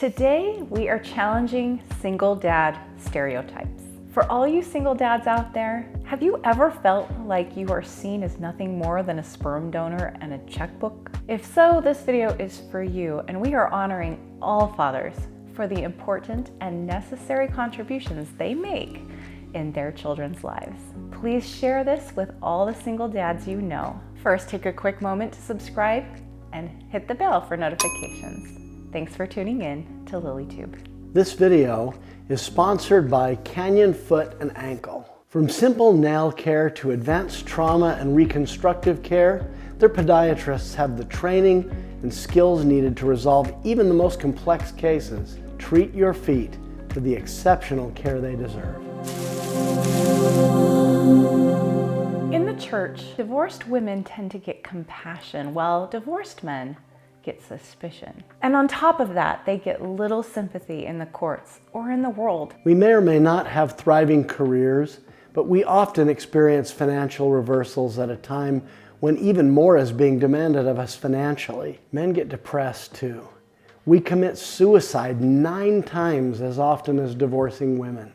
Today, we are challenging single dad stereotypes. For all you single dads out there, have you ever felt like you are seen as nothing more than a sperm donor and a checkbook? If so, this video is for you, and we are honoring all fathers for the important and necessary contributions they make in their children's lives. Please share this with all the single dads you know. First, take a quick moment to subscribe and hit the bell for notifications. Thanks for tuning in to LilyTube. This video is sponsored by Canyon Foot and Ankle. From simple nail care to advanced trauma and reconstructive care, their podiatrists have the training and skills needed to resolve even the most complex cases. Treat your feet to the exceptional care they deserve. In the church, divorced women tend to get compassion, while divorced men get suspicion. And on top of that, they get little sympathy in the courts or in the world. We may or may not have thriving careers, but we often experience financial reversals at a time when even more is being demanded of us financially. Men get depressed too. We commit suicide 9 times as often as divorcing women.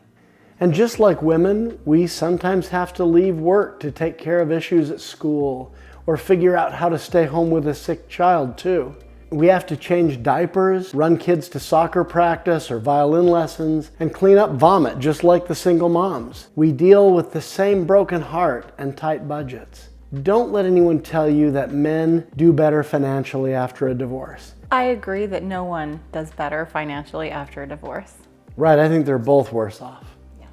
And just like women, we sometimes have to leave work to take care of issues at school or figure out how to stay home with a sick child too. We have to change diapers, run kids to soccer practice or violin lessons, and clean up vomit just like the single moms. We deal with the same broken heart and tight budgets. Don't let anyone tell you that men do better financially after a divorce. I agree that no one does better financially after a divorce. Right, I think they're both worse off. Yeah.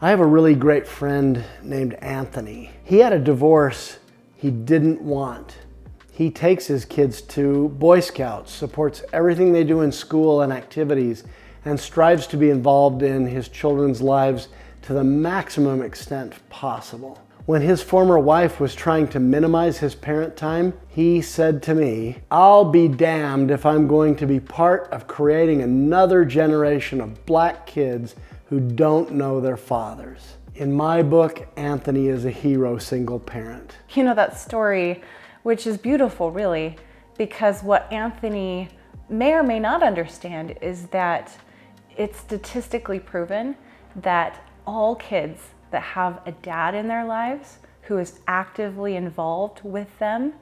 I have a really great friend named Anthony. He had a divorce he didn't want. He takes his kids to Boy Scouts, supports everything they do in school and activities, and strives to be involved in his children's lives to the maximum extent possible. When his former wife was trying to minimize his parent time, he said to me, "I'll be damned if I'm going to be part of creating another generation of black kids who don't know their fathers." In my book, Anthony is a hero single parent. You know that story, which is beautiful really, because what Anthony may or may not understand is that it's statistically proven that all kids that have a dad in their lives who is actively involved with them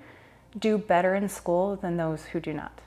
do better in school than those who do not.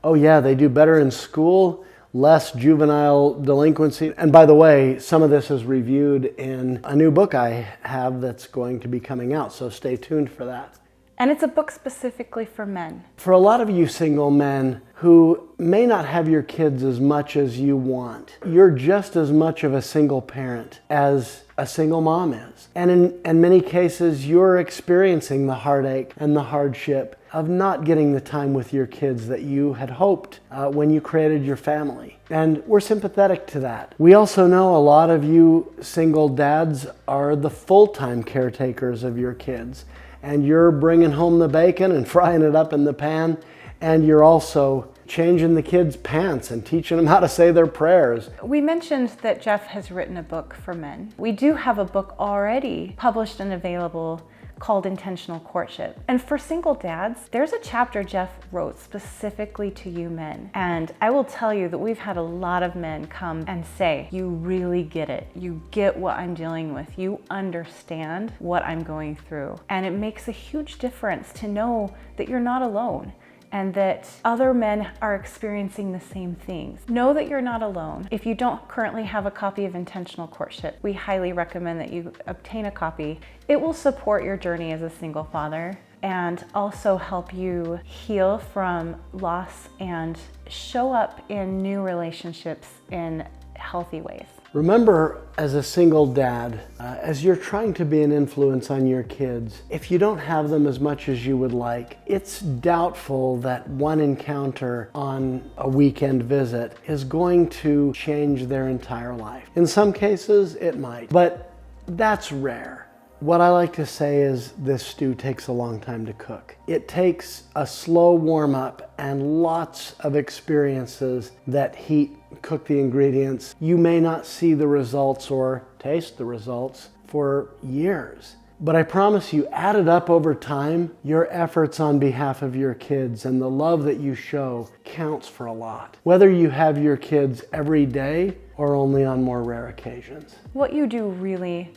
Oh yeah, they do better in school, less juvenile delinquency. And by the way, some of this is reviewed in a new book I have that's going to be coming out, so stay tuned for that. And it's a book specifically for men. For a lot of you single men who may not have your kids as much as you want, you're just as much of a single parent as a single mom is. And in many cases, you're experiencing the heartache and the hardship of not getting the time with your kids that you had hoped when you created your family. And we're sympathetic to that. We also know a lot of you single dads are the full-time caretakers of your kids. And you're bringing home the bacon and frying it up in the pan, and you're also changing the kids' pants and teaching them how to say their prayers. We mentioned that Jeff has written a book for men. We do have a book already published and available called Intentional Courtship. And for single dads, there's a chapter Jeff wrote specifically to you men. And I will tell you that we've had a lot of men come and say, "You really get it. You get what I'm dealing with. You understand what I'm going through." And it makes a huge difference to know that you're not alone and that other men are experiencing the same things. Know that you're not alone. If you don't currently have a copy of Intentional Courtship, we highly recommend that you obtain a copy. It will support your journey as a single father and also help you heal from loss and show up in new relationships in healthy ways. Remember, as a single dad, as you're trying to be an influence on your kids, if you don't have them as much as you would like, it's doubtful that one encounter on a weekend visit is going to change their entire life. In some cases, it might, but that's rare. What I like to say is this stew takes a long time to cook. It takes a slow warm up and lots of experiences that heat, cook the ingredients. You may not see the results or taste the results for years. But I promise you, added up over time, your efforts on behalf of your kids and the love that you show counts for a lot. Whether you have your kids every day or only on more rare occasions. What you do really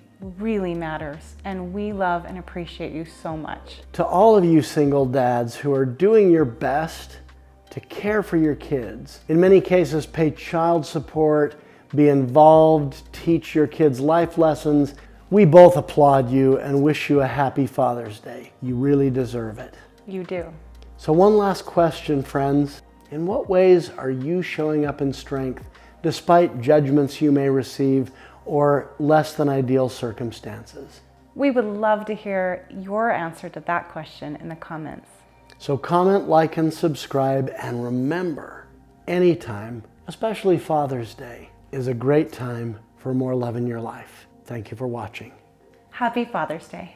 matters, and we love and appreciate you so much. To all of you single dads who are doing your best to care for your kids, in many cases pay child support, be involved, teach your kids life lessons, we both applaud you and wish you a happy Father's Day. You really deserve it. You do. So one last question, friends. In what ways are you showing up in strength despite judgments you may receive or less than ideal circumstances? We would love to hear your answer to that question in the comments. So comment, like, and subscribe, and remember, anytime, especially Father's Day, is a great time for more love in your life. Thank you for watching. Happy Father's Day.